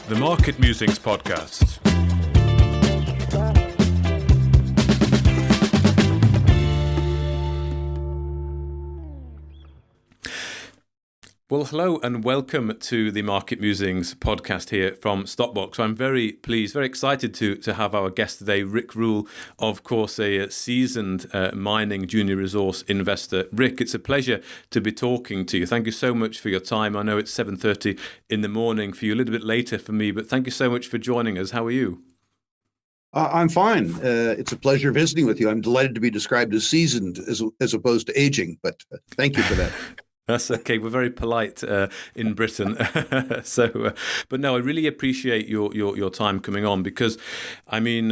the Market Musings podcast. Well, hello and welcome to the Market Musings podcast here from Stockbox. I'm very pleased, very excited to have our guest today, Rick Rule, of course, a seasoned mining junior resource investor. Rick, it's a pleasure to be talking to you. Thank you so much for your time. I know it's 7:30 in the morning for you, a little bit later for me, but thank you so much for joining us. How are you? I'm fine. It's a pleasure visiting with you. I'm delighted to be described as seasoned as opposed to aging, but thank you for that. That's okay. We're very polite in Britain. But no, I really appreciate your time coming on because, I mean,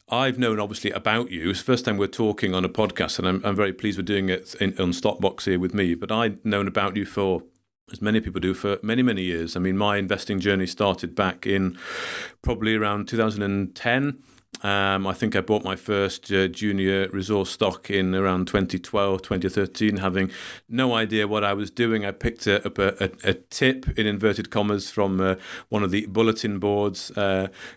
I've known obviously about you. It's the first time we're talking on a podcast, and I'm very pleased we're doing it on Stockbox here with me. But I've known about you for, as many people do, for many, many years. I mean, my investing journey started back in probably around 2010. I think I bought my first junior resource stock in around 2012, 2013, having no idea what I was doing. I picked up a tip, in inverted commas, from one of the bulletin boards,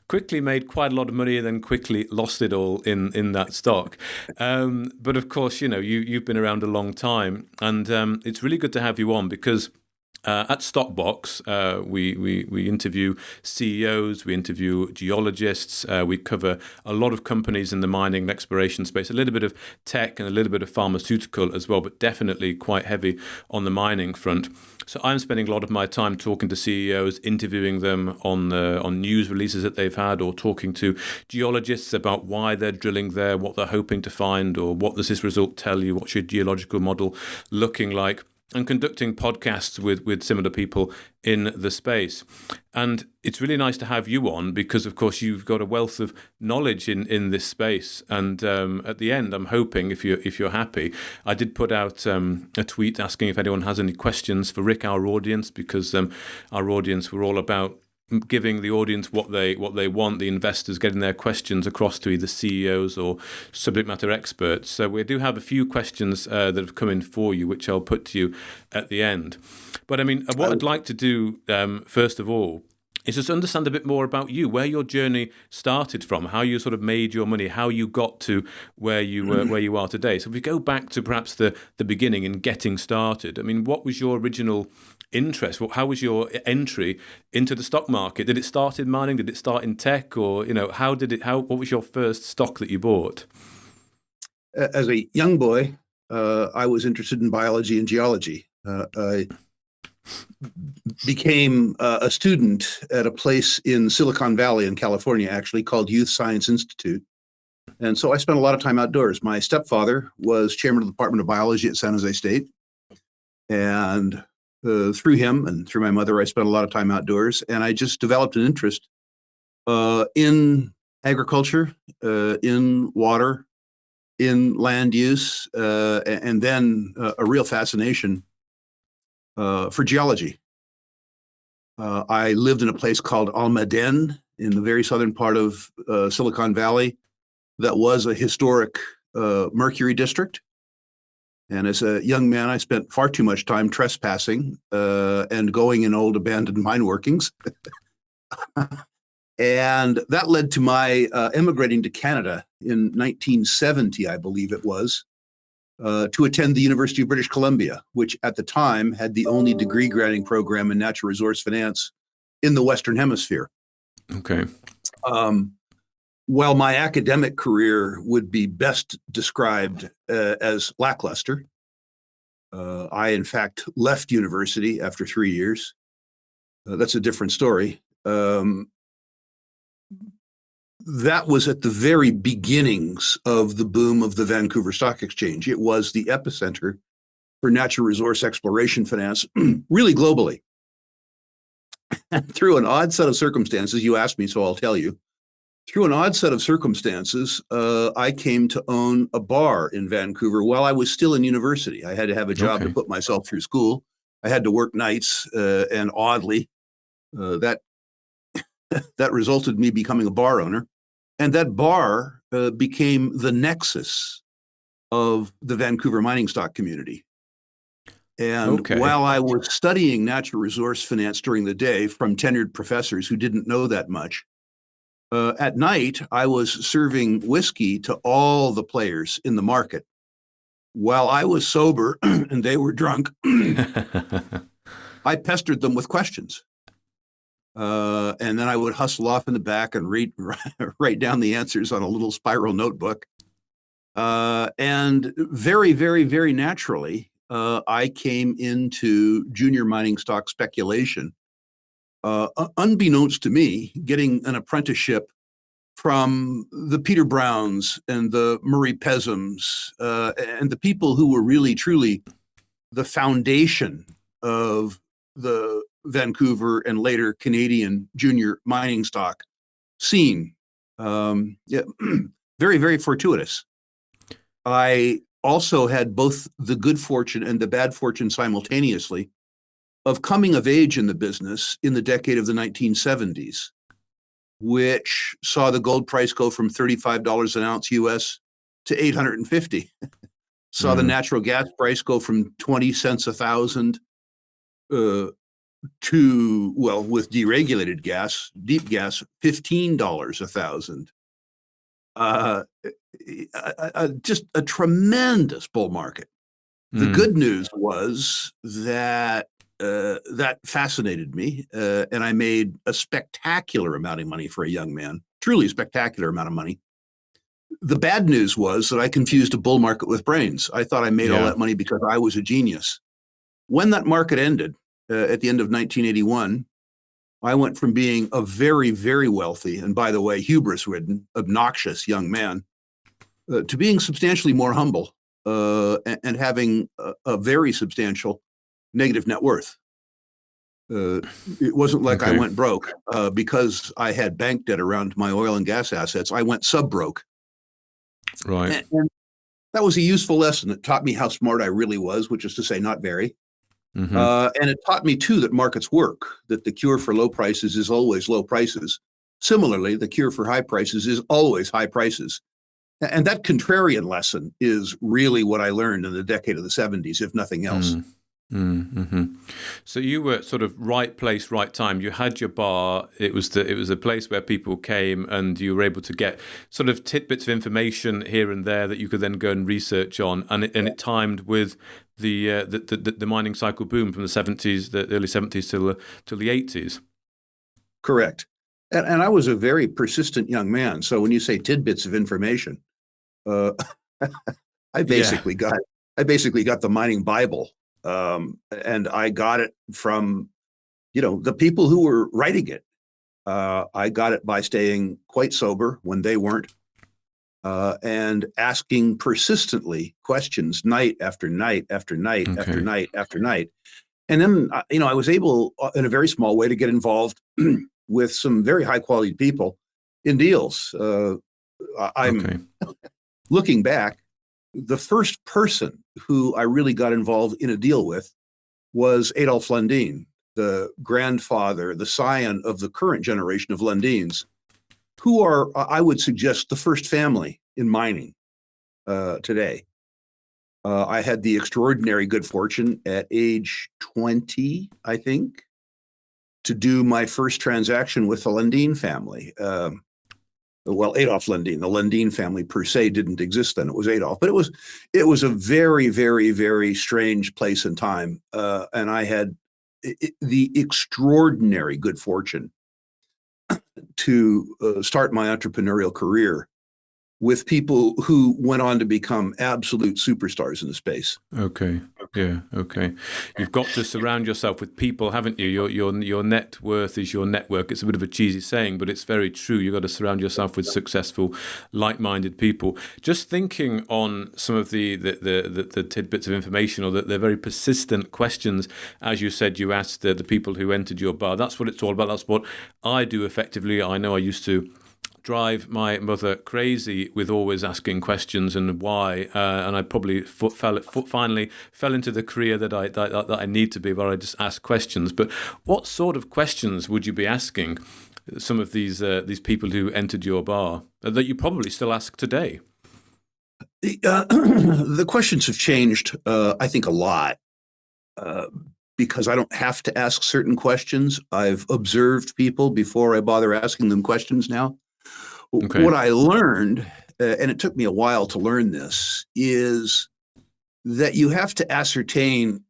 quickly made quite a lot of money and then quickly lost it all in that stock. But of course, you know, you've been around a long time, and it's really good to have you on because at Stockbox, we interview CEOs, we interview geologists, we cover a lot of companies in the mining and exploration space, a little bit of tech and a little bit of pharmaceutical as well, but definitely quite heavy on the mining front. So I'm spending a lot of my time talking to CEOs, interviewing them on news releases that they've had, or talking to geologists about why they're drilling there, what they're hoping to find, or what does this result tell you, what's your geological model looking like, and conducting podcasts with similar people in the space. And it's really nice to have you on because, of course, you've got a wealth of knowledge in this space. And at the end, I'm hoping, if you're happy, I did put out a tweet asking if anyone has any questions for Rick, our audience, because our audience were all about giving the audience what they want, the investors getting their questions across to either CEOs or subject matter experts. So we do have a few questions that have come in for you, which I'll put to you at the end. But I mean, what I'd like to do first of all is just understand a bit more about you, where your journey started from, how you sort of made your money, how you got to where you are today. So if we go back to perhaps the beginning in getting started, I mean, what was your original interest? How was your entry into the stock market? Did it start in mining? Did it start in tech? Or, you know, what was your first stock that you bought? As a young boy, I was interested in biology and geology. I became a student at a place in Silicon Valley in California, actually, called Youth Science Institute. And so I spent a lot of time outdoors. My stepfather was chairman of the Department of Biology at San Jose State. And through him and through my mother, I spent a lot of time outdoors. And I just developed an interest in agriculture, in water, in land use, and then a real fascination for geology. I lived in a place called Almaden in the very southern part of Silicon Valley that was a historic mercury district. And as a young man, I spent far too much time trespassing and going in old abandoned mine workings. And that led to my emigrating to Canada in 1970, I believe it was, to attend the University of British Columbia, which at the time had the only degree granting program in natural resource finance in the Western Hemisphere. Okay. While my academic career would be best described as lackluster, I, in fact, left university after 3 years. That's a different story. That was at the very beginnings of the boom of the Vancouver Stock Exchange. It was the epicenter for natural resource exploration finance, really globally. And through an odd set of circumstances, you asked me, so I'll tell you. Through an odd set of circumstances, I came to own a bar in Vancouver while I was still in university. I had to have a job to put myself through school. I had to work nights, and oddly, that resulted in me becoming a bar owner. And that bar became the nexus of the Vancouver mining stock community. And Okay. while I was studying natural resource finance during the day from tenured professors who didn't know that much, at night I was serving whiskey to all the players in the market. While I was sober and they were drunk, I pestered them with questions. And then I would hustle off in the back and write down the answers on a little spiral notebook. And very, very, very naturally, I came into junior mining stock speculation, unbeknownst to me, getting an apprenticeship from the Peter Browns and the Murray Pesums, and the people who were really, truly the foundation of the Vancouver and later Canadian junior mining stock scene. Yeah, very, very fortuitous. I also had both the good fortune and the bad fortune simultaneously of coming of age in the business in the decade of the 1970s, which saw the gold price go from $35 an ounce US to $850. Saw the natural gas price go from 20 cents a thousand to, well, with deregulated gas, deep gas, $15 a thousand. Just a tremendous bull market. The good news was that that fascinated me, and I made a spectacular amount of money for a young man, truly a spectacular amount of money. The bad news was that I confused a bull market with brains. I thought I made all that money because I was a genius. When that market ended at the end of 1981, I went from being a very, very wealthy, and by the way, hubris-ridden, obnoxious young man, to being substantially more humble and having a very substantial negative net worth. It wasn't like I went broke because I had bank debt around my oil and gas assets. I went sub-broke. Right. And that was a useful lesson. It taught me how smart I really was, which is to say not very. And it taught me, too, that markets work, that the cure for low prices is always low prices. Similarly, the cure for high prices is always high prices. And that contrarian lesson is really what I learned in the decade of the 70s, if nothing else. So you were sort of right place, right time. You had your bar. It was a place where people came, and you were able to get sort of tidbits of information here and there that you could then go and research on. And it timed with the mining cycle boom from the 70s, the early 70s till the 80s. Correct. And I was a very persistent young man. So when you say tidbits of information, I basically got the mining Bible. And I got it from, the people who were writing it. I got it by staying quite sober when they weren't, and asking persistently questions night after night after night after night after night. And then, I was able in a very small way to get involved with some very high quality people in deals. I'm looking back, the first person who I really got involved in a deal with was Adolf Lundin, the grandfather, the scion of the current generation of Lundins, who are, I would suggest, the first family in mining today. I had the extraordinary good fortune at age 20, I think, to do my first transaction with the Lundin family. Well, Adolf Lundin. The Lundin family per se didn't exist then. It was Adolf, but it was a very, very, very strange place and time. And I had the extraordinary good fortune to start my entrepreneurial career with people who went on to become absolute superstars in the space. Okay. You've got to surround yourself with people, haven't you? Your net worth is your network. It's a bit of a cheesy saying, but it's very true. You've got to surround yourself with successful, like-minded people. Just thinking on some of the tidbits of information, or the very persistent questions, as you said, you asked the people who entered your bar. That's what it's all about. That's what I do effectively. I know I used to drive my mother crazy with always asking questions and why, and I probably finally fell into the career that I need to be, where I just ask questions. But what sort of questions would you be asking some of these people who entered your bar that you probably still ask today? The questions have changed, I think, a lot. uh, because I don't have to ask certain questions. I've observed people before I bother asking them questions now. Okay. What I learned, and it took me a while to learn this, is that you have to ascertain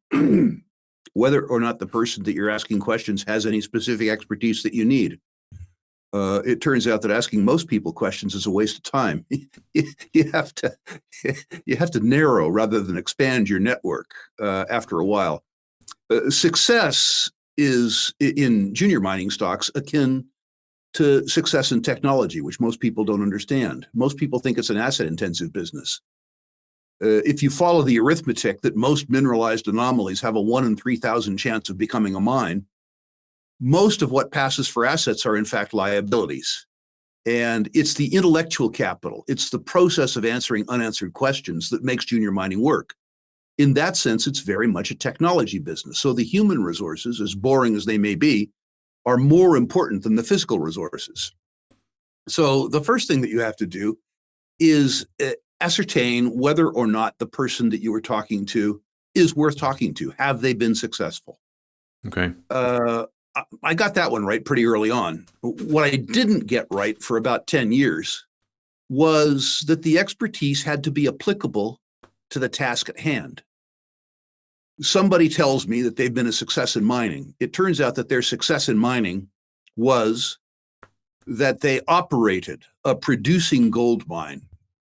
whether or not the person that you're asking questions has any specific expertise that you need. It turns out that asking most people questions is a waste of time. you have to narrow rather than expand your network after a while. Success is in junior mining stocks akin to success in technology, which most people don't understand. Most people think it's an asset-intensive business. If you follow the arithmetic that most mineralized anomalies have a 1 in 3,000 chance of becoming a mine, most of what passes for assets are in fact liabilities. And it's the intellectual capital, it's the process of answering unanswered questions that makes junior mining work. In that sense, it's very much a technology business. So the human resources, as boring as they may be, are more important than the physical resources. So the first thing that you have to do is ascertain whether or not the person that you were talking to is worth talking to. Have they been successful? Okay. I got that one right pretty early on. What I didn't get right for about 10 years was that the expertise had to be applicable to the task at hand. Somebody tells me that they've been a success in mining. It turns out that their success in mining was that they operated a producing gold mine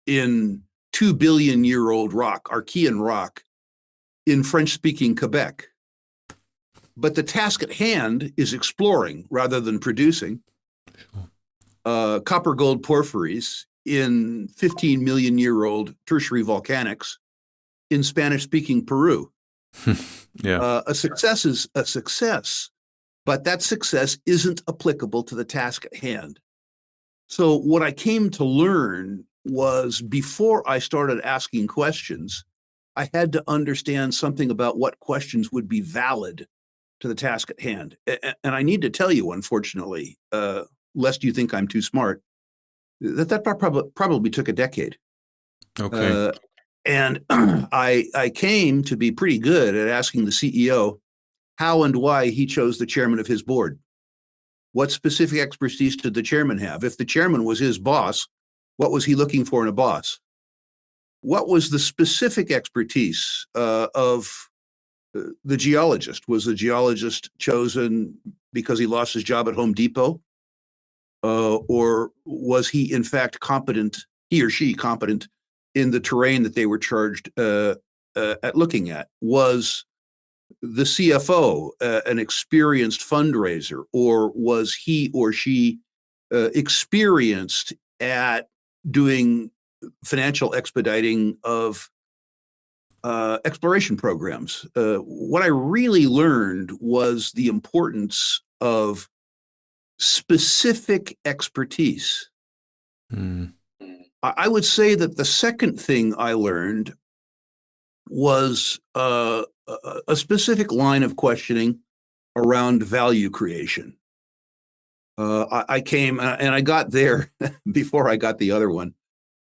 in 2 billion year old rock, Archean rock, in French-speaking Quebec. But the task at hand is exploring rather than producing copper gold porphyries in 15 million year old tertiary volcanics in Spanish-speaking Peru. Yeah. A success is a success, but that success isn't applicable to the task at hand. So what I came to learn was before I started asking questions, I had to understand something about what questions would be valid to the task at hand. And I need to tell you, unfortunately, lest you think I'm too smart, that probably took a decade. Okay. And I came to be pretty good at asking the CEO how and why he chose the chairman of his board. What specific expertise did the chairman have? If the chairman was his boss, what was he looking for in a boss? What was the specific expertise of the geologist? Was the geologist chosen because he lost his job at Home Depot? Or was he in fact competent, he or she competent in the terrain that they were charged at looking at? Was the CFO an experienced fundraiser, or was he or she experienced at doing financial expediting of exploration programs? What I really learned was the importance of specific expertise. I would say that the second thing I learned was a specific line of questioning around value creation. I came and I got there before I got the other one,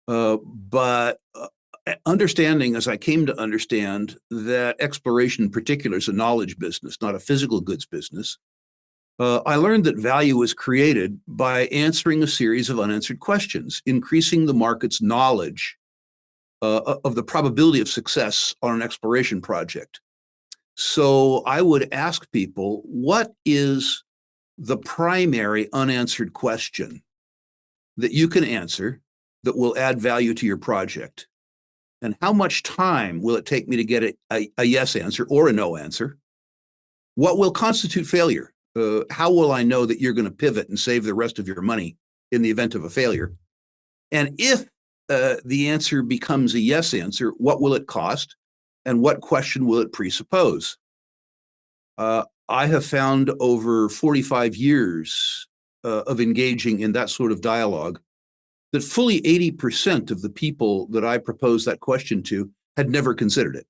but understanding as I came to understand that exploration in particular is a knowledge business, not a physical goods business. I learned that value is created by answering a series of unanswered questions, increasing the market's knowledge of the probability of success on an exploration project. So I would ask people, what is the primary unanswered question that you can answer that will add value to your project? And how much time will it take me to get a yes answer or a no answer? What will constitute failure? How will I know that you're going to pivot and save the rest of your money in the event of a failure? And if the answer becomes a yes answer, what will it cost? And what question will it presuppose? I have found over 45 years of engaging in that sort of dialogue that fully 80% of the people that I proposed that question to had never considered it.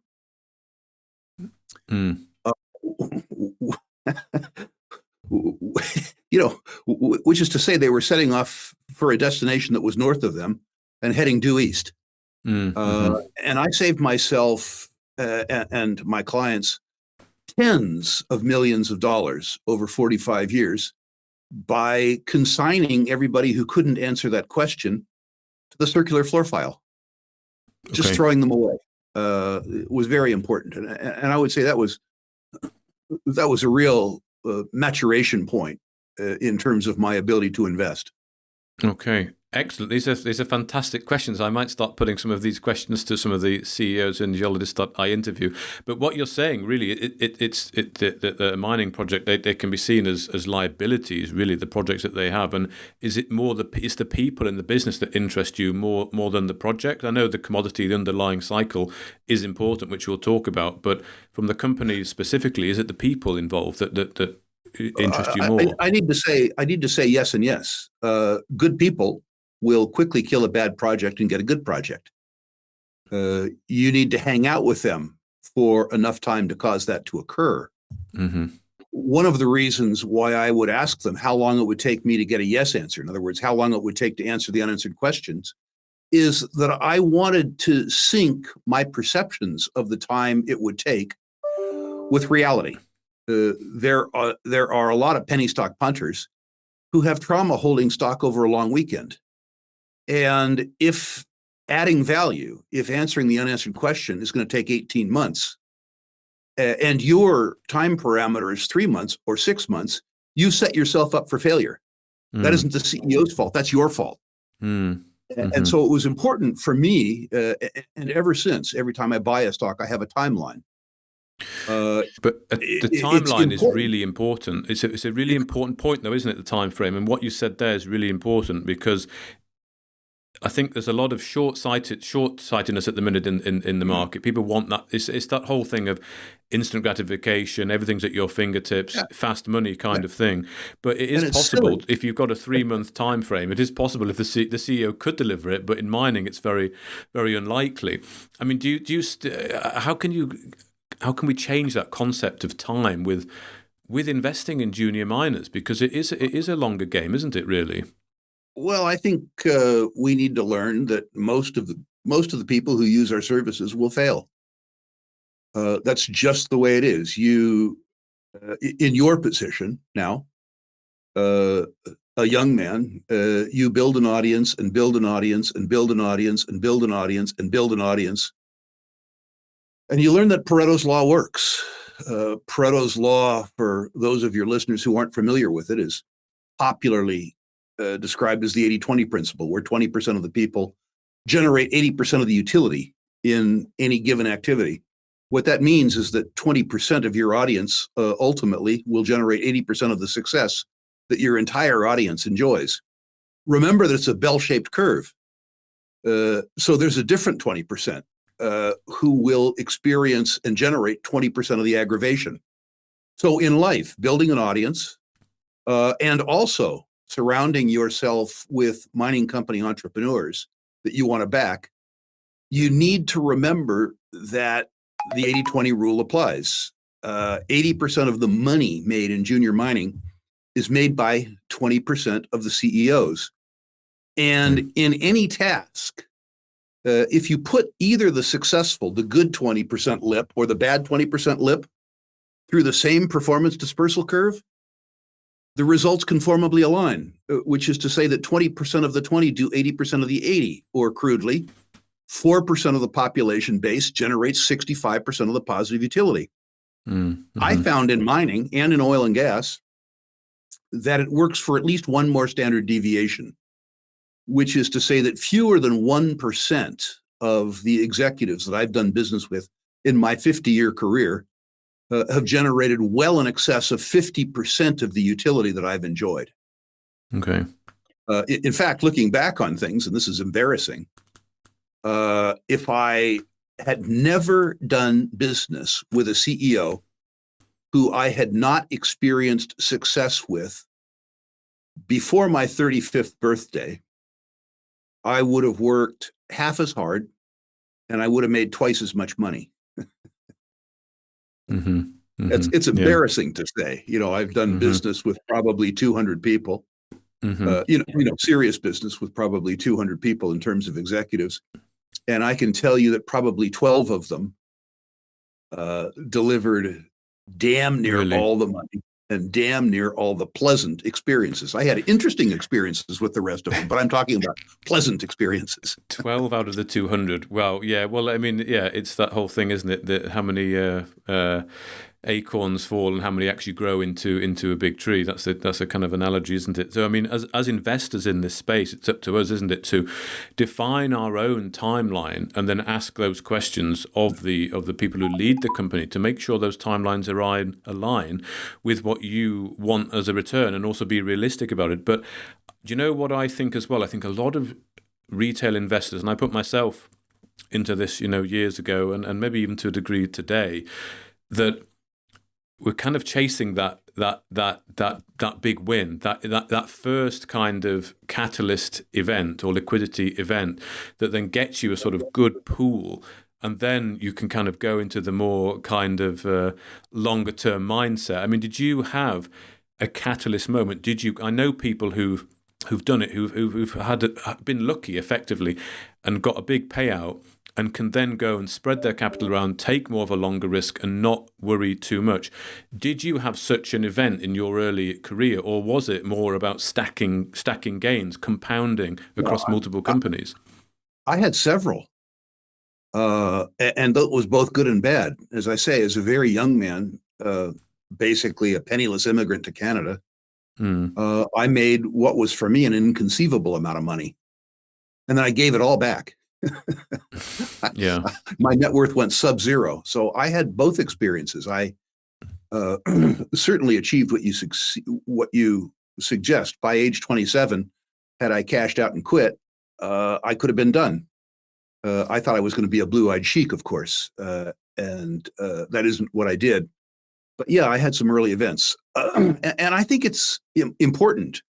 Which is to say they were setting off for a destination that was north of them and heading due east. And I saved myself and my clients tens of millions of dollars over 45 years by consigning everybody who couldn't answer that question to the circular floor file, just Okay. throwing them away. Was very important. And I would say that was a real maturation point in terms of my ability to invest. Okay, excellent. These are fantastic questions. I might start putting some of these questions to some of the CEOs and geologists that I interview. But what you're saying, really, the mining project, they can be seen as liabilities, really, the projects that they have. And is it more it's the people in the business that interest you more than the project? I know the commodity, the underlying cycle is important, which we'll talk about. But from the company specifically, is it the people involved that interest you more? I need to say yes and yes. Good people will quickly kill a bad project and get a good project. You need to hang out with them for enough time to cause that to occur. Mm-hmm. One of the reasons why I would ask them how long it would take me to get a yes answer, in other words, how long it would take to answer the unanswered questions, is that I wanted to sync my perceptions of the time it would take with reality. There are a lot of penny stock punters who have trauma holding stock over a long weekend. And if adding value, if answering the unanswered question is going to take 18 months, and your time parameter is 3 months or 6 months, you set yourself up for failure. That isn't the CEO's fault. That's your fault. Mm-hmm. And so it was important for me, and ever since, every time I buy a stock, I have a timeline. But the timeline is really important. It's a really important point, though, isn't it? The time frame, and what you said there is really important, because I think there's a lot of short-sightedness at the minute in the market. People want that. It's that whole thing of instant gratification, everything's at your fingertips, fast money kind of thing. But it is possible if you've got a 3-month time frame. It is possible if the CEO could deliver it, but in mining, it's very, very unlikely. I mean, how can we change that concept of time with investing in junior miners? Because it is a longer game, isn't it, really? Well, I think we need to learn that most of the people who use our services will fail. That's just the way it is. You, in your position now, a young man, you build an audience and build an audience and build an audience and build an audience and build an audience. And you learn that Pareto's law works. Pareto's law, for those of your listeners who aren't familiar with it, is popularly described as the 80-20 principle, where 20% of the people generate 80% of the utility in any given activity. What that means is that 20% of your audience ultimately will generate 80% of the success that your entire audience enjoys. Remember that it's a bell-shaped curve. So there's a different 20% who will experience and generate 20% of the aggravation. So in life, building an audience and also surrounding yourself with mining company entrepreneurs that you want to back, you need to remember that the 80-20 rule applies. 80% of the money made in junior mining is made by 20% of the CEOs. And in any task, if you put either the good 20% lip or the bad 20% lip through the same performance dispersal curve, the results conformably align, which is to say that 20% of the 20 do 80% of the 80, or crudely, 4% of the population base generates 65% of the positive utility. Mm-hmm. I found in mining and in oil and gas that it works for at least one more standard deviation, which is to say that fewer than 1% of the executives that I've done business with in my 50-year career have generated well in excess of 50% of the utility that I've enjoyed. Okay. In fact, looking back on things, and this is embarrassing, if I had never done business with a CEO who I had not experienced success with before my 35th birthday, I would have worked half as hard and I would have made twice as much money. Mm-hmm. Mm-hmm. It's embarrassing to say. I've done business with probably 200 people. Serious business with probably 200 people in terms of executives, and I can tell you that probably 12 of them delivered damn near Really? all the money and damn near all the pleasant experiences. I had interesting experiences with the rest of them, but I'm talking about pleasant experiences. 12 out of the 200. Well, yeah. Well, I mean, yeah, it's that whole thing, isn't it? That how many acorns fall and how many actually grow into a big tree. That's a kind of analogy, isn't it? So, I mean, as investors in this space, it's up to us, isn't it, to define our own timeline and then ask those questions of the people who lead the company to make sure those timelines align with what you want as a return, and also be realistic about it. But do you know what I think as well? I think a lot of retail investors, and I put myself into this, years ago, and maybe even to a degree today, that we're kind of chasing that big win, that first kind of catalyst event or liquidity event that then gets you a sort of good pool. And then you can kind of go into the more kind of longer term mindset. I mean, did you have a catalyst moment? Did you? I know people who've done it, who've been lucky effectively, and got a big payout, and can then go and spread their capital around, take more of a longer risk, and not worry too much. Did you have such an event in your early career, or was it more about stacking gains, compounding across multiple companies? I had several, and that was both good and bad. As I say, as a very young man, basically a penniless immigrant to Canada, I made what was for me an inconceivable amount of money, and then I gave it all back. Yeah. My net worth went sub-zero. So I had both experiences. I certainly achieved what you suggest. By age 27, had I cashed out and quit, I could have been done. I thought I was going to be a blue-eyed sheik, of course, and that isn't what I did. But yeah, I had some early events. And I think it's important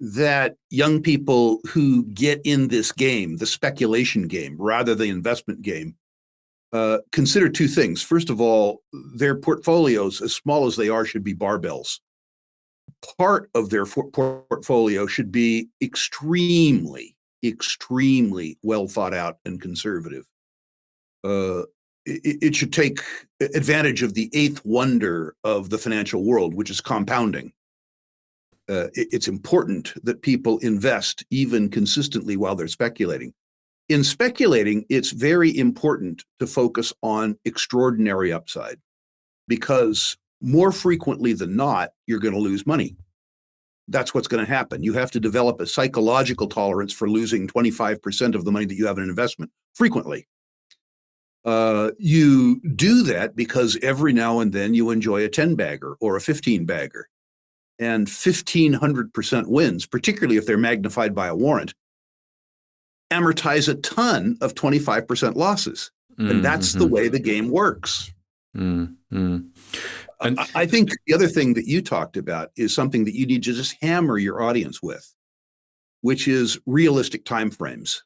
that young people who get in this game, the speculation game, rather than the investment game, consider two things. First of all, their portfolios, as small as they are, should be barbells. Part of their portfolio should be extremely, extremely well thought out and conservative. It should take advantage of the eighth wonder of the financial world, which is compounding. It's important that people invest even consistently while they're speculating. In speculating, it's very important to focus on extraordinary upside, because more frequently than not, you're going to lose money. That's what's going to happen. You have to develop a psychological tolerance for losing 25% of the money that you have in an investment frequently. You do that because every now and then you enjoy a 10-bagger or a 15-bagger. And 1,500% wins, particularly if they're magnified by a warrant, amortize a ton of 25% losses. And that's the way the game works. And I think the other thing that you talked about is something that you need to just hammer your audience with, which is realistic timeframes.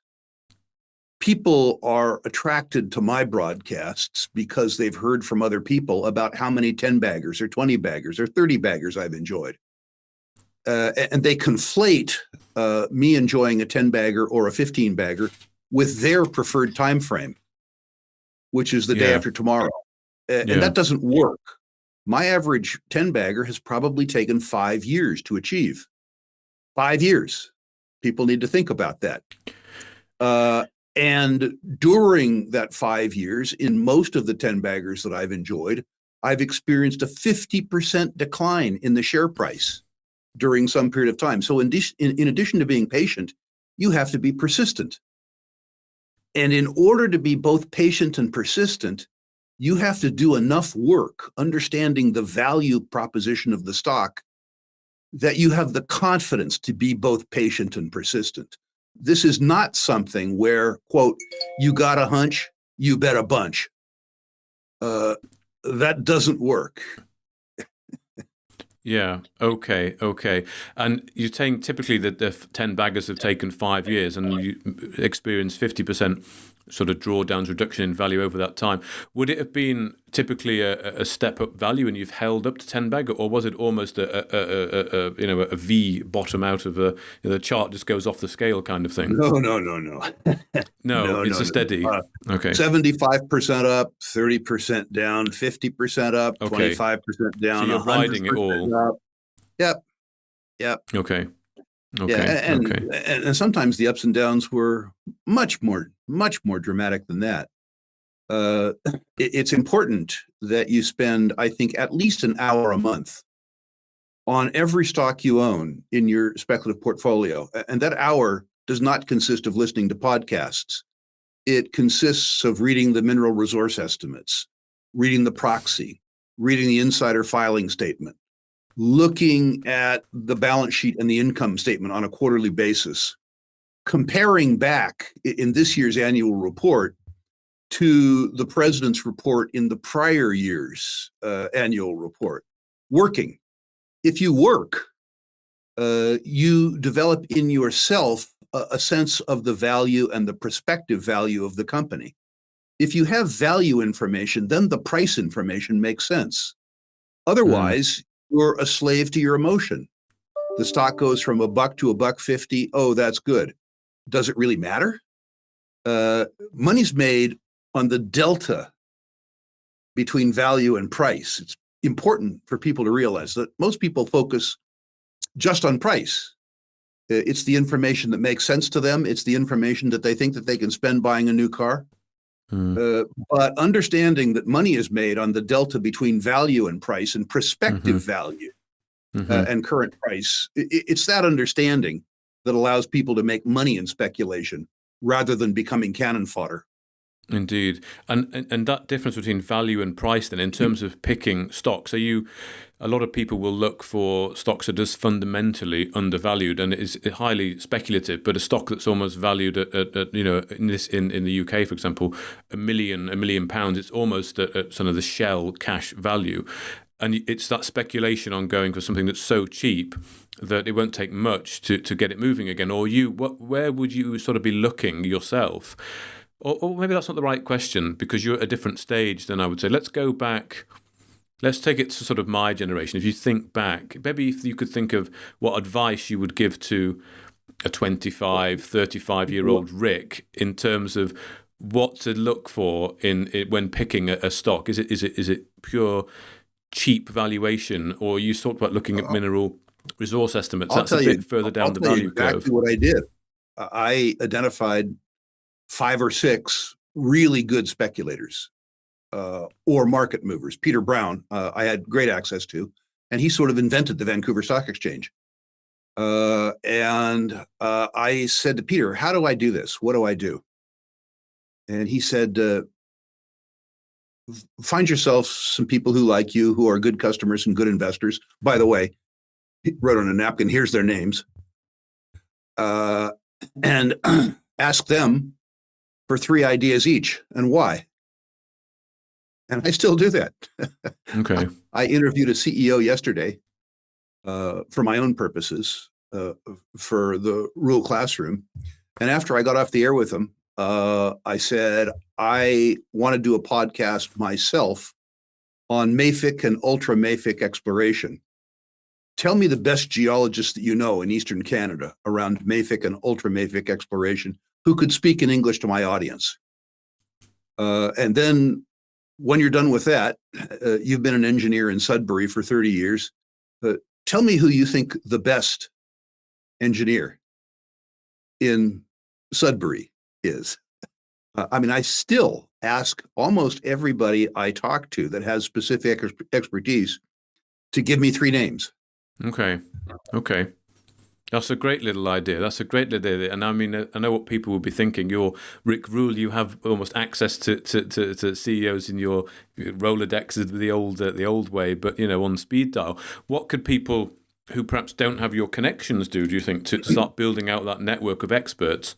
People are attracted to my broadcasts because they've heard from other people about how many 10-baggers or 20-baggers or 30-baggers I've enjoyed. And they conflate me enjoying a 10-bagger or a 15-bagger with their preferred time frame, which is the day after tomorrow. And that doesn't work. My average 10-bagger has probably taken 5 years to achieve. 5 years. People need to think about that. And during that 5 years, in most of the 10-baggers that I've enjoyed, I've experienced a 50% decline in the share price during some period of time. So in addition to being patient, you have to be persistent. And in order to be both patient and persistent, you have to do enough work understanding the value proposition of the stock that you have the confidence to be both patient and persistent. This is not something where, quote, you got a hunch, you bet a bunch. That doesn't work. Yeah. Okay. And you're saying typically that the 10 baggers have taken 5 years, and you experience 50% sort of drawdowns, reduction in value over that time. Would it have been typically a step up value and you've held up to 10 bag, or was it almost a V bottom out of the chart just goes off the scale kind of thing? No. No, it's a steady. Okay. 75% up, 30% down, 50% up, 25% down. So you're riding it all. Up. Yep. Okay. Yeah, and sometimes the ups and downs were much more dramatic than that. It's important that you spend, I think, at least an hour a month on every stock you own in your speculative portfolio. And that hour does not consist of listening to podcasts. It consists of reading the mineral resource estimates, reading the proxy, reading the insider filing statement, looking at the balance sheet and the income statement on a quarterly basis, comparing back in this year's annual report to the president's report in the prior year's annual report. Working. If you work, you develop in yourself a sense of the value and the prospective value of the company. If you have value information, then the price information makes sense. Otherwise, you're a slave to your emotion. The stock goes from $1 to $1.50. Oh, that's good. Does it really matter? Money's made on the delta between value and price. It's important for people to realize that most people focus just on price. It's the information that makes sense to them. It's the information that they think that they can spend buying a new car. But understanding that money is made on the delta between value and price and prospective value and current price, it's that understanding that allows people to make money in speculation rather than becoming cannon fodder. Indeed. And that difference between value and price then in terms of picking stocks, a lot of people will look for stocks that are just fundamentally undervalued and it is highly speculative, but a stock that's almost valued at in the UK, for example, £1 million, it's almost at sort of the shell cash value. And it's that speculation on going for something that's so cheap that it won't take much to get it moving again. Or where would you sort of be looking yourself? Or maybe that's not the right question because you're at a different stage than I would say. Let's go back. Let's take it to sort of my generation. If you think back, maybe if you could think of what advice you would give to a 25, 35-year-old Rick in terms of what to look for when picking a stock. Is it pure cheap valuation, or you talked about looking at mineral resource estimates? That's a bit further down the value curve. Exactly what I did. I identified 5 or 6 really good speculators or market movers. Peter Brown, I had great access to, and he sort of invented the Vancouver Stock Exchange. And I said to Peter, how do I do this? What do I do? And he said, find yourself some people who like you, who are good customers and good investors. By the way, he wrote on a napkin, here's their names. And ask them for 3 ideas each and why. And I still do that. Okay. I interviewed a CEO yesterday for my own purposes for the rural classroom. And after I got off the air with him, I said, I want to do a podcast myself on mafic and ultra-mafic exploration. Tell me the best geologists that you know in Eastern Canada around mafic and ultra-mafic exploration who could speak in English to my audience. And then when you're done with that, you've been an engineer in Sudbury for 30 years. Tell me who you think the best engineer in Sudbury is. I still ask almost everybody I talk to that has specific expertise to give me 3 names. Okay. That's a great little idea. And I mean, I know what people will be thinking. You're Rick Rule. You have almost access to CEOs in your Rolodexes the old way, but on speed dial. What could people who perhaps don't have your connections do you think, to start building out that network of experts?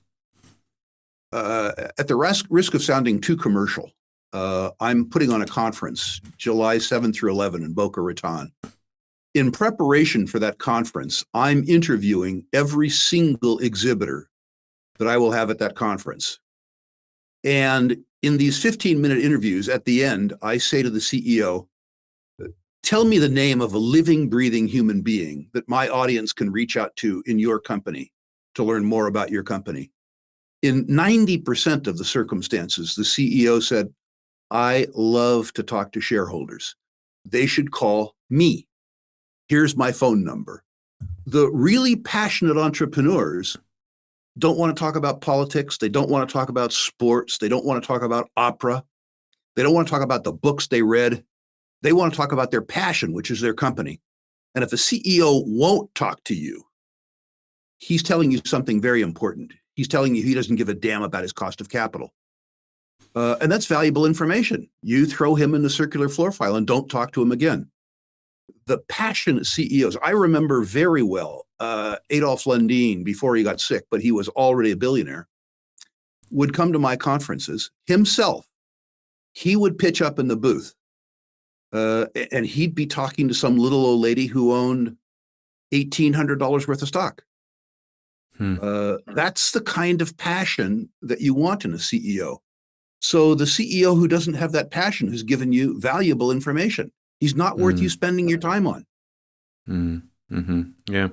At the risk of sounding too commercial, I'm putting on a conference July 7 through 11 in Boca Raton. In preparation for that conference, I'm interviewing every single exhibitor that I will have at that conference. And in these 15-minute interviews, at the end, I say to the CEO, tell me the name of a living, breathing human being that my audience can reach out to in your company to learn more about your company. In 90% of the circumstances, the CEO said, I love to talk to shareholders. They should call me. Here's my phone number. The really passionate entrepreneurs don't want to talk about politics. They don't want to talk about sports. They don't want to talk about opera. They don't want to talk about the books they read. They want to talk about their passion, which is their company. And if a CEO won't talk to you, he's telling you something very important. He's telling you he doesn't give a damn about his cost of capital. And that's valuable information. You throw him in the circular floor file and don't talk to him again. The passionate CEOs, I remember very well, Adolf Lundin, before he got sick, but he was already a billionaire, would come to my conferences himself. He would pitch up in the booth, and he'd be talking to some little old lady who owned $1,800 worth of stock. That's the kind of passion that you want in a CEO. So the CEO who doesn't have that passion has given you valuable information. He's not worth you spending your time on. Yeah,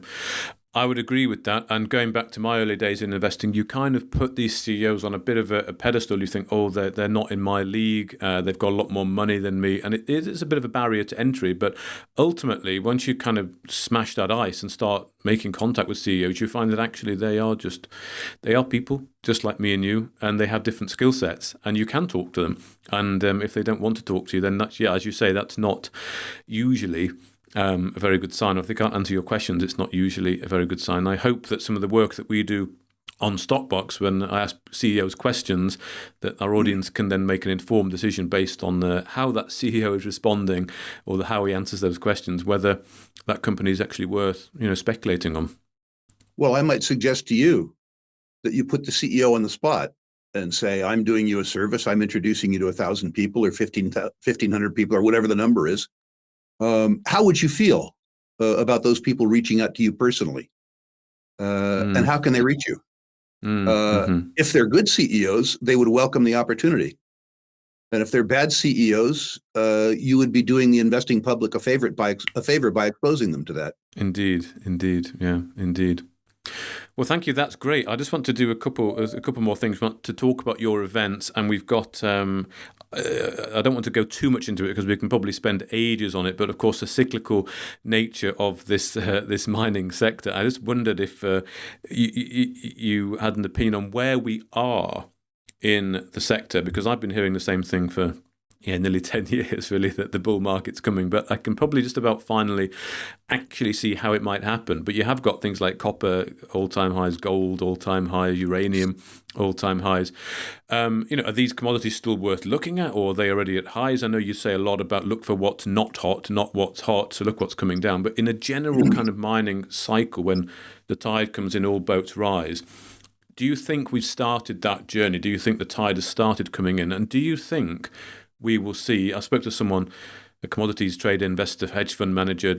I would agree with that. And going back to my early days in investing, you kind of put these CEOs on a bit of a pedestal. You think, oh, they're not in my league. They've got a lot more money than me. And it is a bit of a barrier to entry. But ultimately, once you kind of smash that ice and start making contact with CEOs, you find that actually they are people just like me and you, and they have different skill sets, and you can talk to them. And if they don't want to talk to you, then that's, as you say, that's not usually a very good sign. Or if they can't answer your questions, it's not usually a very good sign. I hope that some of the work that we do on Stockbox, when I ask CEOs questions, that our audience can then make an informed decision based on how that CEO is responding, or how he answers those questions, whether that company is actually worth speculating on. Well, I might suggest to you that you put the CEO on the spot and say, I'm doing you a service. I'm introducing you to 1,000 people or 1,500 people or whatever the number is. How would you feel about those people reaching out to you personally? And how can they reach you? If they're good CEOs, they would welcome the opportunity. And if they're bad CEOs, you would be doing the investing public a favor by exposing them to that. Indeed. Yeah, indeed. Well, thank you. That's great. I just want to do a couple more things. We want to talk about your events, and we've got. I don't want to go too much into it because we can probably spend ages on it. But of course, the cyclical nature of this mining sector. I just wondered if you had an opinion on where we are in the sector, because I've been hearing the same thing for nearly 10 years, really, that the bull market's coming. But I can probably just about finally actually see how it might happen. But you have got things like copper, all-time highs, gold, all-time highs, uranium, all-time highs. Are these commodities still worth looking at, or are they already at highs? I know you say a lot about look for what's not hot, not what's hot, so look what's coming down. But in a general kind of mining cycle, when the tide comes in, all boats rise, do you think we've started that journey? Do you think the tide has started coming in? And do you think we will see? I spoke to someone, a commodities trader, investor, hedge fund manager,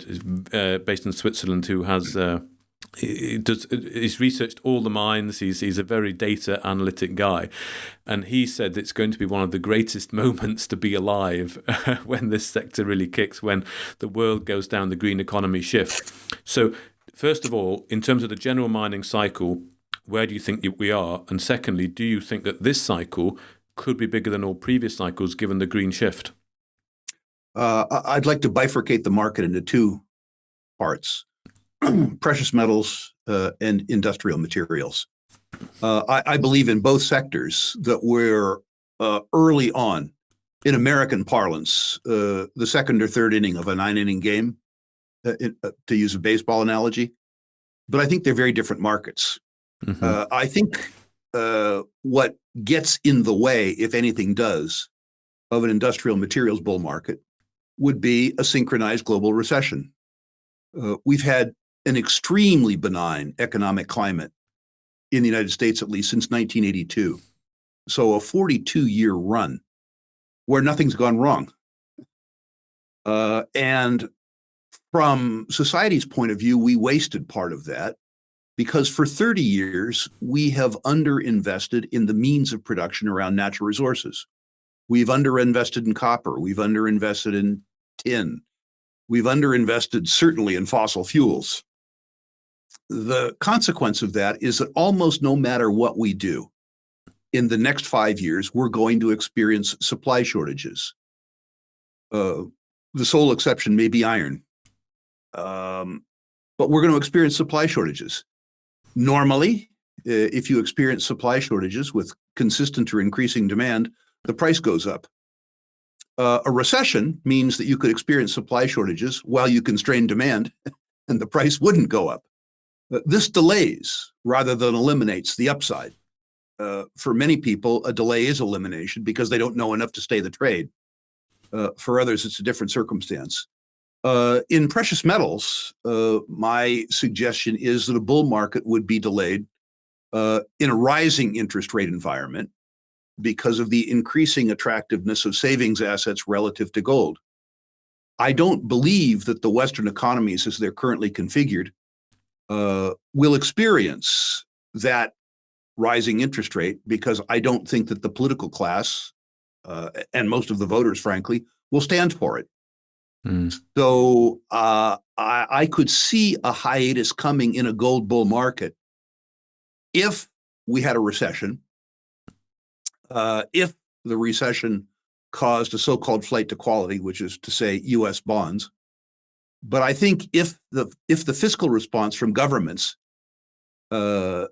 based in Switzerland, who has he's researched all the mines. He's a very data analytic guy, and he said it's going to be one of the greatest moments to be alive when this sector really kicks, when the world goes down the green economy shift. So, first of all, in terms of the general mining cycle, where do you think we are? And secondly, do you think that this cycle could be bigger than all previous cycles, given the green shift? I'd like to bifurcate the market into two parts: precious metals and industrial materials. I believe in both sectors that we're early on, in American parlance, the second or third inning of a 9-inning game, to use a baseball analogy. But I think they're very different markets. I think what gets in the way, if anything does, of an industrial materials bull market would be a synchronized global recession. We've had an extremely benign economic climate in the United States, at least since 1982. So a 42-year run where nothing's gone wrong. And from society's point of view, we wasted part of that because for 30 years, we have underinvested in the means of production around natural resources. We've underinvested in copper. We've underinvested in tin. We've underinvested certainly in fossil fuels. The consequence of that is that almost no matter what we do, in the next 5 years, we're going to experience supply shortages. The sole exception may be iron. But we're going to experience supply shortages. Normally, if you experience supply shortages with consistent or increasing demand, the price goes up. A recession means that you could experience supply shortages while you constrain demand, and the price wouldn't go up. This delays rather than eliminates the upside. For many people, a delay is elimination because they don't know enough to stay the trade. For others, it's a different circumstance. In precious metals, my suggestion is that a bull market would be delayed in a rising interest rate environment because of the increasing attractiveness of savings assets relative to gold. I don't believe that the Western economies, as they're currently configured, will experience that rising interest rate because I don't think that the political class and most of the voters, frankly, will stand for it. So I could see a hiatus coming in a gold bull market if we had a recession, if the recession caused a so-called flight to quality, which is to say U.S. bonds. But I think if the fiscal response from governments to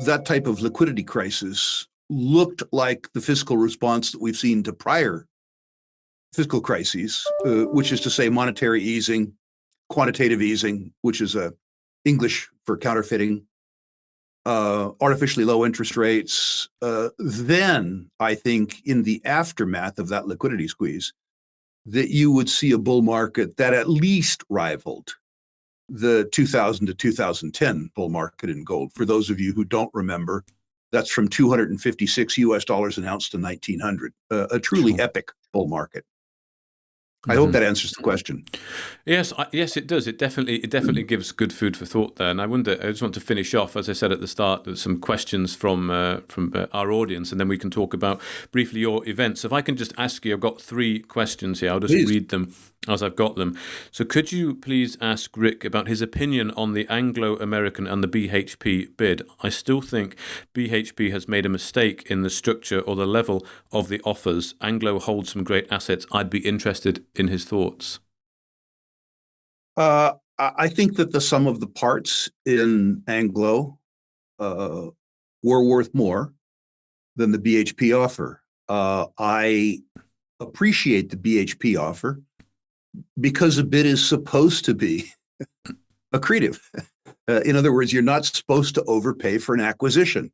that type of liquidity crisis looked like the fiscal response that we've seen to prior fiscal crises, which is to say monetary easing, quantitative easing, which is English for counterfeiting, artificially low interest rates, then I think in the aftermath of that liquidity squeeze, that you would see a bull market that at least rivaled the 2000 to 2010 bull market in gold. For those of you who don't remember, that's from 256 US dollars an ounce to 1900, a truly epic bull market. I hope that answers the question. Yes, yes, it does. It definitely gives good food for thought there. And I just want to finish off, as I said at the start, with some questions from our audience, and then we can talk about briefly your events. So if I can just ask you, I've got 3 questions here. I'll just read them as I've got them. So could you please ask Rick about his opinion on the Anglo-American and the BHP bid? I still think BHP has made a mistake in the structure or the level of the offers. Anglo holds some great assets. I'd be interested in his thoughts. I think that the sum of the parts in Anglo were worth more than the BHP offer. I appreciate the BHP offer because a bid is supposed to be accretive. In other words, you're not supposed to overpay for an acquisition.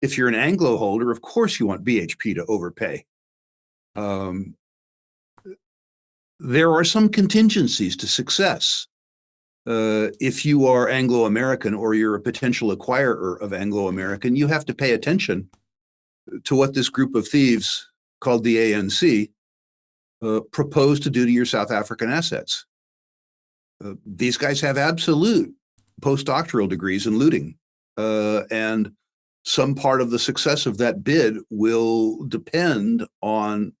If you're an Anglo holder, of course you want BHP to overpay. There are some contingencies to success. If you are Anglo-American or you're a potential acquirer of Anglo-American, you have to pay attention to what this group of thieves called the ANC proposed to do to your South African assets. These guys have absolute postdoctoral degrees in looting, and some part of the success of that bid will depend on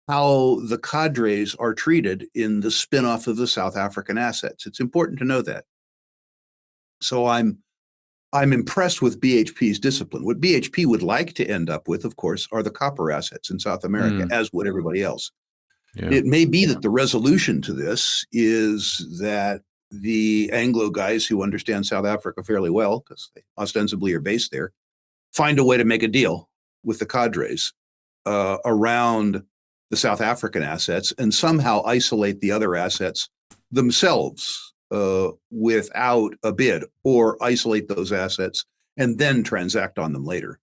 how the cadres are treated in the spin-off of the South African assets. It's important to know that. So I'm impressed with BHP's discipline. What BHP would like to end up with, of course, are the copper assets in South America, as would everybody else. Yeah. It may be that the resolution to this is that the Anglo guys who understand South Africa fairly well, because they ostensibly are based there, find a way to make a deal with the cadres around the South African assets and somehow isolate the other assets themselves without a bid, or isolate those assets and then transact on them later.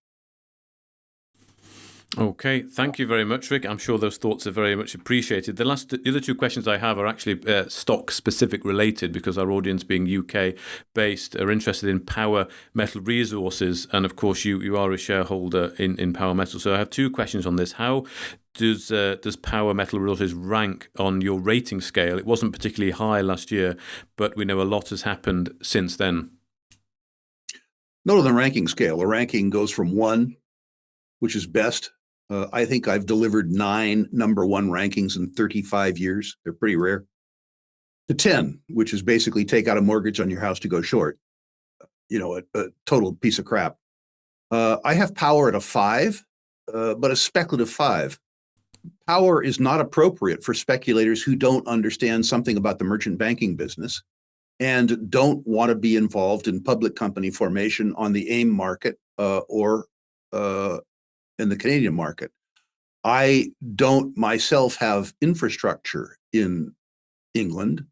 Okay, thank you very much, Rick. I'm sure those thoughts are very much appreciated. The other two questions I have are actually stock specific related, because our audience, being UK based, are interested in Power Metal Resources, and of course you are a shareholder in Power Metal. So I have two questions on this. How does Power Metal Resources rank on your rating scale? It wasn't particularly high last year, but we know a lot has happened since then. Not on the ranking scale. The ranking goes from 1, which is best. I think I've delivered 9 number 1 rankings in 35 years. They're pretty rare. To 10, which is basically take out a mortgage on your house to go short. A total piece of crap. I have Power at a 5, but a speculative 5. Power is not appropriate for speculators who don't understand something about the merchant banking business and don't want to be involved in public company formation on the AIM market or in the Canadian market. I don't myself have infrastructure in England,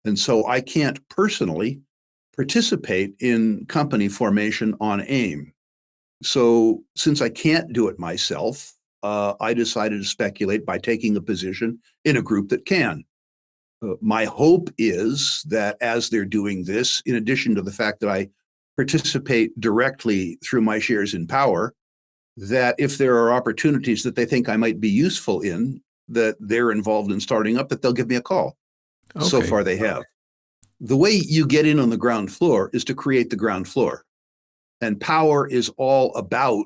and so I can't personally participate in company formation on AIM. So since I can't do it myself, I decided to speculate by taking a position in a group that can. My hope is that as they're doing this, in addition to the fact that I participate directly through my shares in Power, that if there are opportunities that they think I might be useful in, that they're involved in starting up, that they'll give me a call. Okay. So far they have. The way you get in on the ground floor is to create the ground floor. And Power is all about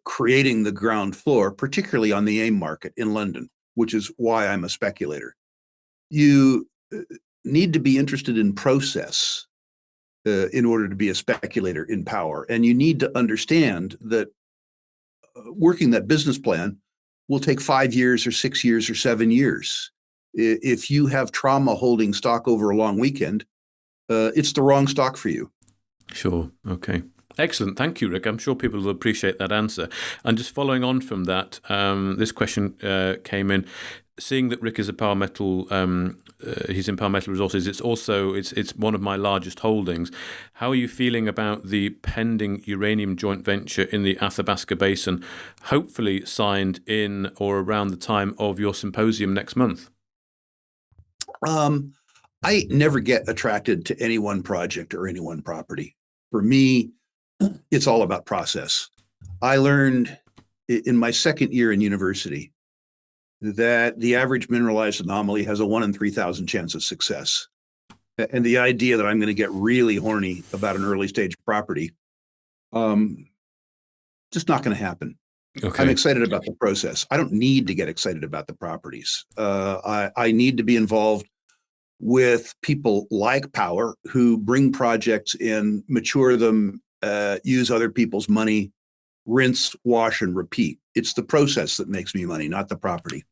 creating the ground floor, particularly on the AIM market in London, which is why I'm a speculator. You need to be interested in process in order to be a speculator in Power. And you need to understand that working that business plan will take 5 years or 6 years or 7 years. If you have trauma holding stock over a long weekend, it's the wrong stock for you. Sure. Okay. Excellent. Thank you, Rick. I'm sure people will appreciate that answer. And just following on from that, this question came in. Seeing that Rick is a Power Metal, he's in Power Metal Resources. It's one of my largest holdings. How are you feeling about the pending uranium joint venture in the Athabasca Basin, hopefully signed in or around the time of your symposium next month? I never get attracted to any one project or any one property. For me, it's all about process. I learned in my second year in university that the average mineralized anomaly has a 1 in 3,000 chance of success. And the idea that I'm going to get really horny about an early stage property, just not going to happen. Okay. I'm excited about the process. I don't need to get excited about the properties. I need to be involved with people like Power who bring projects in, mature them, use other people's money, rinse, wash, and repeat. It's the process that makes me money, not the property.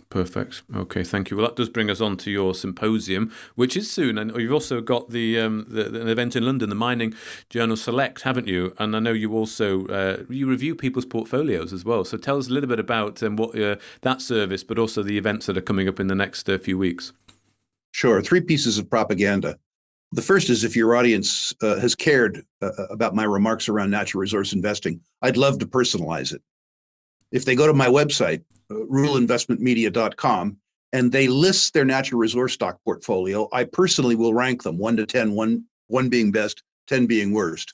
Perfect. Okay, thank you. Well, that does bring us on to your symposium, which is soon, and you've also got an event in London, the Mining Journal Select, haven't you? And I know you also you review people's portfolios as well. So tell us a little bit about what that service, but also the events that are coming up in the next few weeks. Sure. 3 pieces of propaganda. The first is, if your audience has cared about my remarks around natural resource investing, I'd love to personalize it. If they go to my website, ruleinvestmentmedia.com, and they list their natural resource stock portfolio, I personally will rank them 1 to 10, 1 being best, 10 being worst.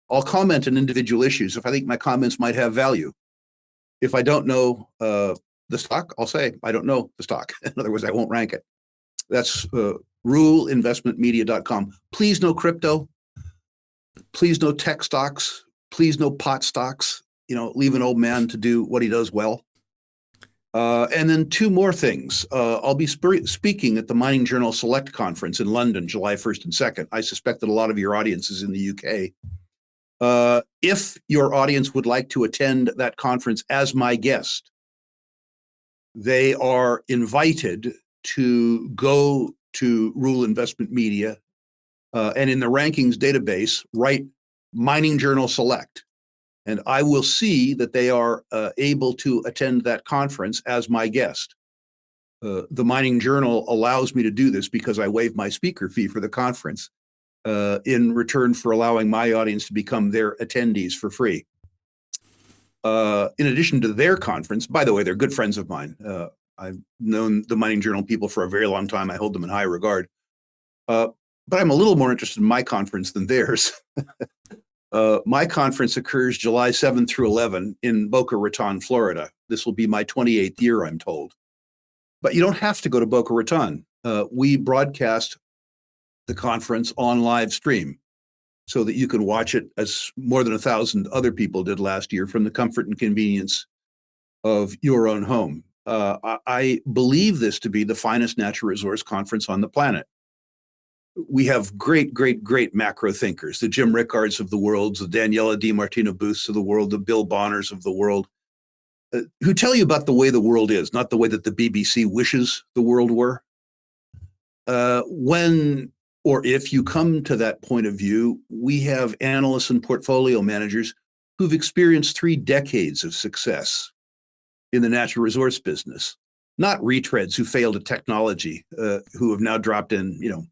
I'll comment on individual issues if I think my comments might have value. If I don't know the stock, I'll say I don't know the stock. In other words, I won't rank it. That's ruleinvestmentmedia.com. Please no crypto. Please no tech stocks. Please no pot stocks. Leave an old man to do what he does well. And then 2 more things. I'll be speaking at the Mining Journal Select Conference in London, July 1st and 2nd. I suspect that a lot of your audience is in the UK. If your audience would like to attend that conference as my guest, they are invited to go to Rule Investment Media and in the rankings database, write Mining Journal Select. And I will see that they are able to attend that conference as my guest. The Mining Journal allows me to do this because I waive my speaker fee for the conference in return for allowing my audience to become their attendees for free. in addition to their conference. By the way, they're good friends of mine. I've known the Mining Journal people for a very long time. I hold them in high regard. But I'm a little more interested in my conference than theirs. My conference occurs July 7th through 11 in Boca Raton, Florida. This will be my 28th year, I'm told. But you don't have to go to Boca Raton. We broadcast the conference on live stream so that you can watch it, as more than 1,000 other people did last year, from the comfort and convenience of your own home. I believe this to be the finest natural resource conference on the planet. We have great, great, great macro thinkers, the Jim Rickards of the world, the Daniela DiMartino Booths of the world, the Bill Bonners of the world, who tell you about the way the world is, not the way that the BBC wishes the world were. When or if you come to that point of view, we have analysts and portfolio managers who've experienced 3 decades of success in the natural resource business, not retreads who failed at technology, who have now dropped in,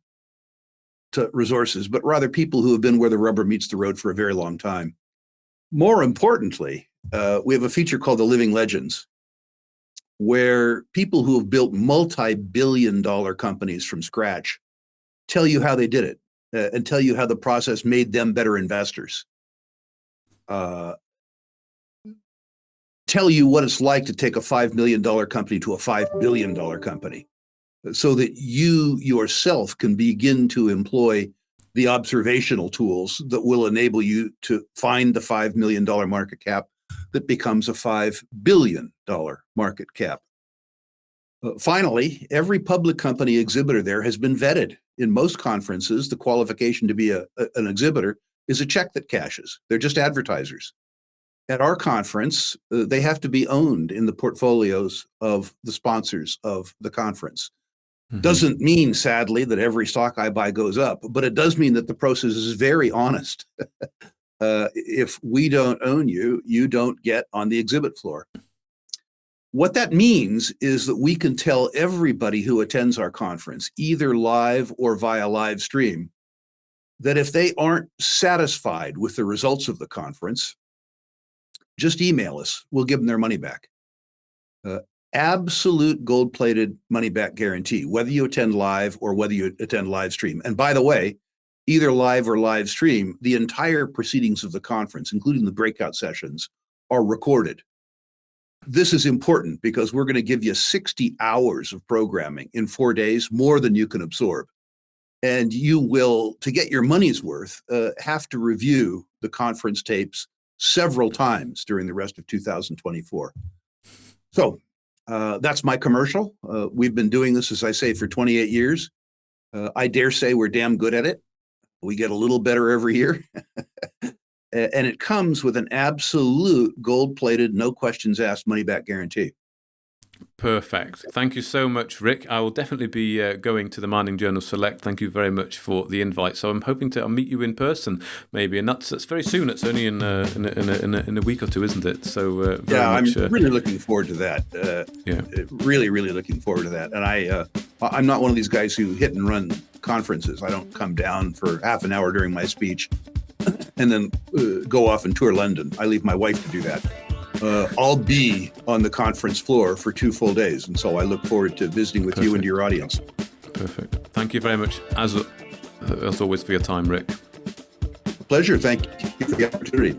to resources, but rather people who have been where the rubber meets the road for a very long time. More importantly, we have a feature called the Living Legends, where people who have built multi-billion-dollar companies from scratch tell you how they did it, and tell you how the process made them better investors. Tell you what it's like to take a $5 million company to a $5 billion company, so that you yourself can begin to employ the observational tools that will enable you to find the $5 million market cap that becomes a $5 billion market cap. Finally, every public company exhibitor there has been vetted. In most conferences, the qualification to be an exhibitor is a check that cashes. They're just advertisers. At our conference, they have to be owned in the portfolios of the sponsors of the conference. Mm-hmm. Doesn't mean, sadly, that every stock I buy goes up, but it does mean that the process is very honest. If we don't own you, you don't get on the exhibit floor. What that means is that we can tell everybody who attends our conference, either live or via live stream, that if they aren't satisfied with the results of the conference, just email us. We'll give them their money back. Absolute gold-plated money-back guarantee, whether you attend live or whether you attend live stream. And by the way, either live or live stream, the entire proceedings of the conference, including the breakout sessions, are recorded. This is important because we're going to give you 60 hours of programming in 4 days, more than you can absorb. And you will, to get your money's worth, have to review the conference tapes several times during the rest of 2024. So that's my commercial. We've been doing this, as I say, for 28 years. I dare say we're damn good at it. We get a little better every year. And it comes with an absolute gold-plated, no questions asked money-back guarantee. Perfect. Thank you so much, Rick. I will definitely be going to the Mining Journal Select. Thank you very much for the invite. So I'm hoping I'll meet you in person, maybe, and that's very soon. It's only in a week or two, isn't it? So I'm really looking forward to that. Really, really looking forward to that. And I'm not one of these guys who hit and run conferences. I don't come down for half an hour during my speech and then go off and tour London. I leave my wife to do that. I'll be on the conference floor for 2 full days, and so I look forward to visiting with you and your audience. Perfect. Thank you very much, as always, for your time, Rick. Pleasure. Thank you for the opportunity.